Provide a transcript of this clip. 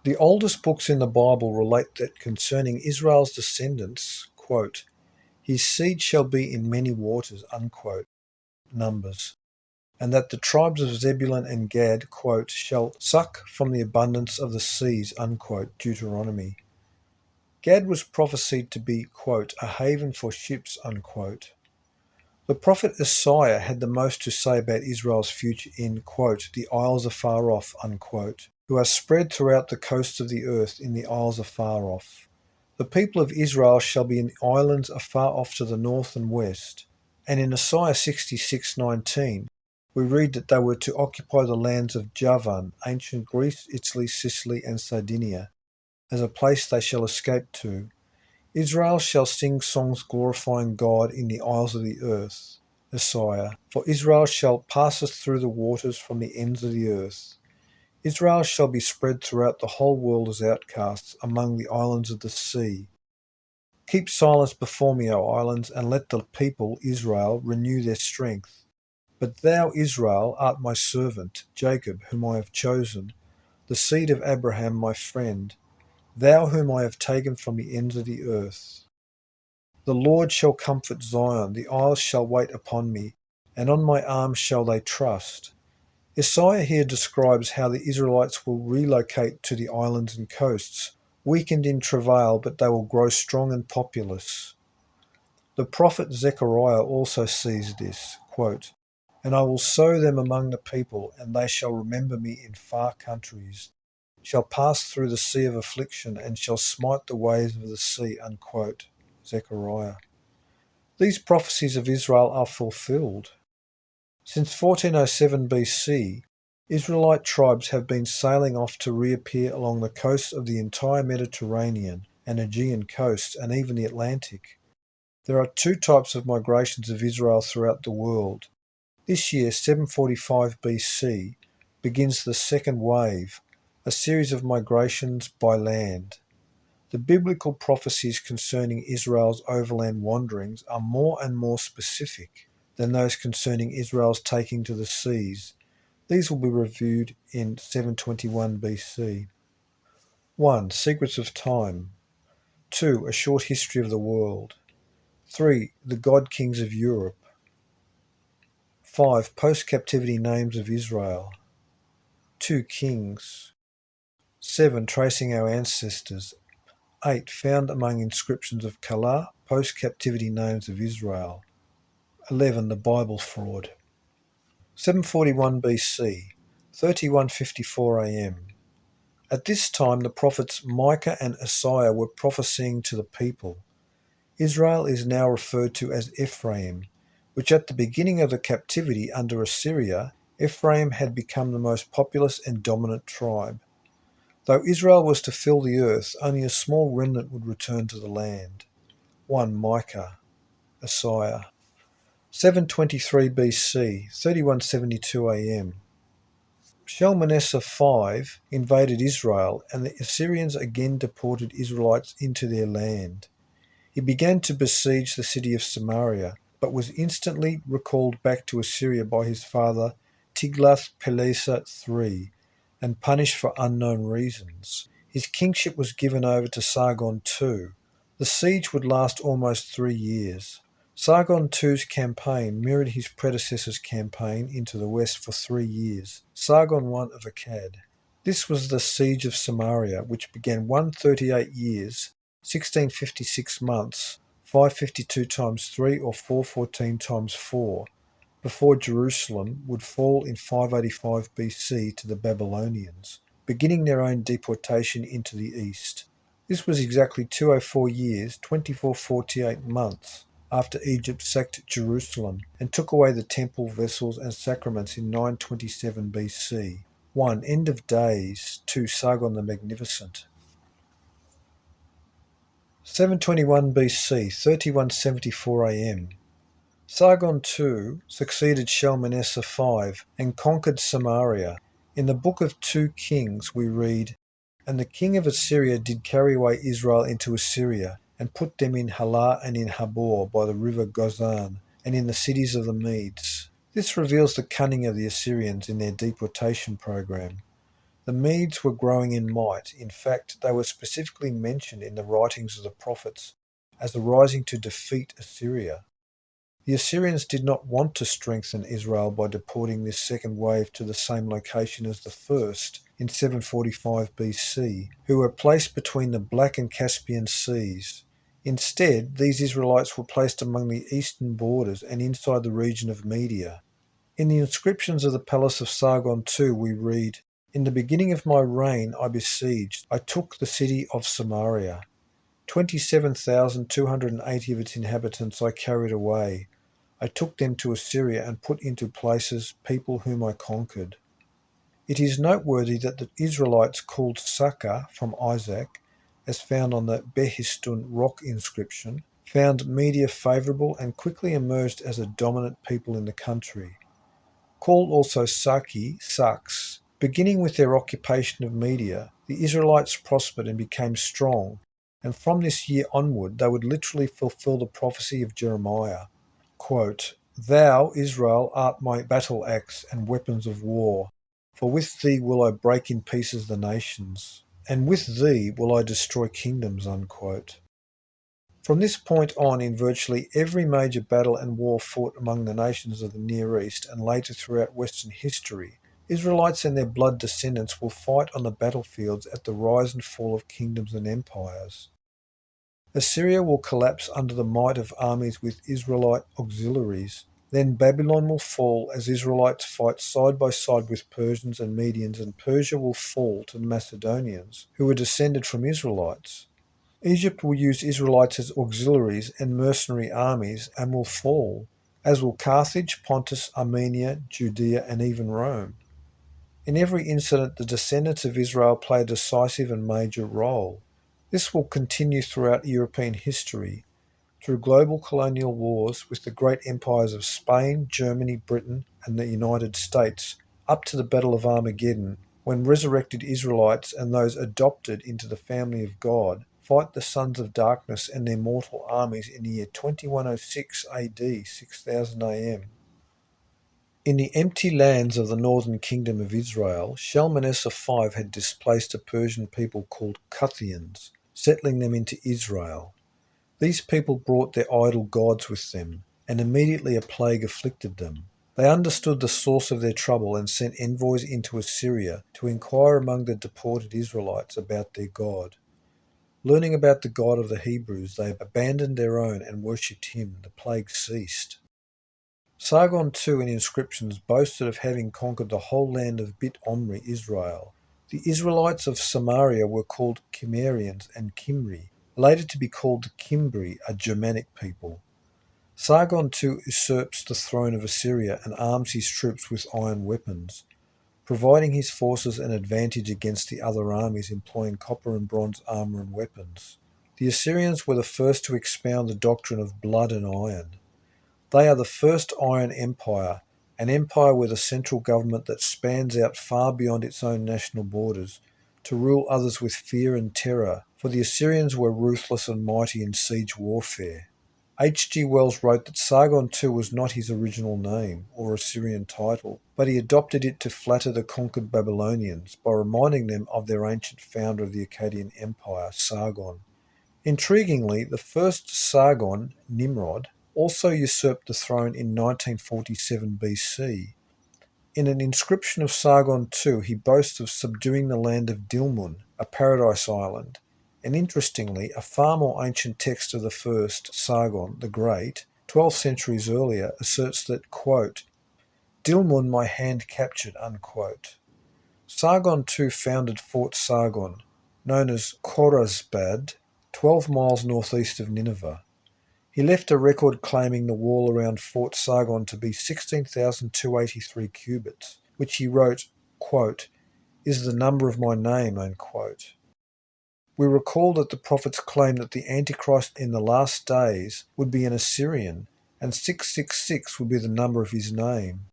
The oldest books in the Bible relate that concerning Israel's descendants, quote, his seed shall be in many waters, unquote, Numbers, and that the tribes of Zebulun and Gad, quote, shall suck from the abundance of the seas, unquote, Deuteronomy. Gad was prophesied to be, quote, a haven for ships, unquote. The prophet Isaiah had the most to say about Israel's future in, quote, the isles afar off, unquote, who are spread throughout the coasts of the earth in the isles afar off. The people of Israel shall be in islands afar off to the north and west. And in Isaiah 66:19, we read that they were to occupy the lands of Javan, ancient Greece, Italy, Sicily, and Sardinia, as a place they shall escape to. Israel shall sing songs glorifying God in the isles of the earth. Isaiah. For Israel shall passeth through the waters from the ends of the earth. Israel shall be spread throughout the whole world as outcasts among the islands of the sea. Keep silence before me, O islands, and let the people, Israel, renew their strength. But thou, Israel, art my servant, Jacob, whom I have chosen, the seed of Abraham my friend, thou whom I have taken from the ends of the earth. The Lord shall comfort Zion, the isles shall wait upon me, and on my arm shall they trust. Isaiah here describes how the Israelites will relocate to the islands and coasts, weakened in travail, but they will grow strong and populous. The prophet Zechariah also sees this, quote, and I will sow them among the people, and they shall remember me in far countries, shall pass through the sea of affliction, and shall smite the waves of the sea, unquote. Zechariah. These prophecies of Israel are fulfilled. Since 1407 BC, Israelite tribes have been sailing off to reappear along the coasts of the entire Mediterranean and Aegean coasts and even the Atlantic. There are two types of migrations of Israel throughout the world. This year, 745 BC, begins the second wave, a series of migrations by land. The biblical prophecies concerning Israel's overland wanderings are more and more specific than those concerning Israel's taking to the seas. These will be reviewed in 721 BC. 1. Secrets of Time. 2. A short history of the world. 3. The God Kings of Europe. 5. Post-captivity names of Israel. 2 Kings. 7. Tracing our ancestors. 8. Found among inscriptions of Kala, post-captivity names of Israel. 11. The Bible fraud. 741 BC, 3154 AM. At this time the prophets Micah and Isaiah were prophesying to the people. Israel is now referred to as Ephraim, which at the beginning of the captivity under Assyria, Ephraim had become the most populous and dominant tribe. Though Israel was to fill the earth, only a small remnant would return to the land. 1 Micah. Isaiah. 723 BC, 3172 AM. Shalmaneser V invaded Israel, and the Assyrians again deported Israelites into their land. He began to besiege the city of Samaria, but was instantly recalled back to Assyria by his father Tiglath-Pileser III, and punished for unknown reasons. His kingship was given over to Sargon II. The siege would last almost 3 years. Sargon II's campaign mirrored his predecessor's campaign into the west for 3 years. Sargon I of Akkad. This was the siege of Samaria, which began 138 years, 1656 months, 552 times 3 or 414 times 4, before Jerusalem would fall in 585 BC to the Babylonians, beginning their own deportation into the east. This was exactly 204 years, 2448 months, after Egypt sacked Jerusalem and took away the temple vessels and sacraments in 927 BC. 1. End of days. 2. Sargon the Magnificent. 721 BC, 3174 AM. Sargon II succeeded Shalmaneser V and conquered Samaria. In the book of 2 Kings we read, and the king of Assyria did carry away Israel into Assyria, and put them in Halah and in Habor by the river Gozan, and in the cities of the Medes. This reveals the cunning of the Assyrians in their deportation program. The Medes were growing in might. In fact, they were specifically mentioned in the writings of the prophets as arising to defeat Assyria. The Assyrians did not want to strengthen Israel by deporting this second wave to the same location as the first in 745 BC, who were placed between the Black and Caspian Seas. Instead, these Israelites were placed among the eastern borders and inside the region of Media. In the inscriptions of the palace of Sargon II we read, "In the beginning of my reign I besieged, I took the city of Samaria. 27,280 of its inhabitants I carried away. I took them to Assyria and put into places people whom I conquered." It is noteworthy that the Israelites called Saka from Isaac, as found on the Behistun rock inscription, found Media favourable and quickly emerged as a dominant people in the country. Called also Saki, Saks, beginning with their occupation of Media, the Israelites prospered and became strong, and from this year onward they would literally fulfill the prophecy of Jeremiah. Quote, "Thou, Israel, art my battle axe and weapons of war, for with thee will I break in pieces the nations, and with thee will I destroy kingdoms." Unquote. From this point on, in virtually every major battle and war fought among the nations of the Near East and later throughout Western history, Israelites and their blood descendants will fight on the battlefields at the rise and fall of kingdoms and empires. Assyria will collapse under the might of armies with Israelite auxiliaries. Then Babylon will fall as Israelites fight side by side with Persians and Medians, and Persia will fall to the Macedonians, who were descended from Israelites. Egypt will use Israelites as auxiliaries and mercenary armies and will fall, as will Carthage, Pontus, Armenia, Judea, and even Rome. In every incident, the descendants of Israel play a decisive and major role. This will continue throughout European history, through global colonial wars with the great empires of Spain, Germany, Britain, and the United States, up to the Battle of Armageddon, when resurrected Israelites and those adopted into the family of God fight the sons of darkness and their mortal armies in the year 2106 AD, 6000 AM. In the empty lands of the northern kingdom of Israel, Shalmaneser V had displaced a Persian people called Cuthians, settling them into Israel. These people brought their idol gods with them, and immediately a plague afflicted them. They understood the source of their trouble and sent envoys into Assyria to inquire among the deported Israelites about their God. Learning about the God of the Hebrews, they abandoned their own and worshipped him. The plague ceased. Sargon II in inscriptions boasted of having conquered the whole land of Bit Omri, Israel. The Israelites of Samaria were called Cimmerians and Kimri, later to be called the Cimbri, a Germanic people. Sargon II usurps the throne of Assyria and arms his troops with iron weapons, providing his forces an advantage against the other armies employing copper and bronze armour and weapons. The Assyrians were the first to expound the doctrine of blood and iron. They are the first Iron Empire, an empire with a central government that spans out far beyond its own national borders, to rule others with fear and terror, for the Assyrians were ruthless and mighty in siege warfare. H. G. Wells wrote that Sargon II was not his original name or Assyrian title, but he adopted it to flatter the conquered Babylonians by reminding them of their ancient founder of the Akkadian Empire, Sargon. Intriguingly, the first Sargon, Nimrod, also usurped the throne in 1947 BC. In an inscription of Sargon II, he boasts of subduing the land of Dilmun, a paradise island, and interestingly, a far more ancient text of the first, Sargon the Great, 12 centuries earlier, asserts that, quote, "Dilmun my hand captured," unquote. Sargon II founded Fort Sargon, known as Khorazbad, 12 miles northeast of Nineveh. He left a record claiming the wall around Fort Sargon to be 16,283 cubits, which he wrote, quote, "is the number of my name," unquote. We recall that the prophets claimed that the Antichrist in the last days would be an Assyrian, and 666 would be the number of his name.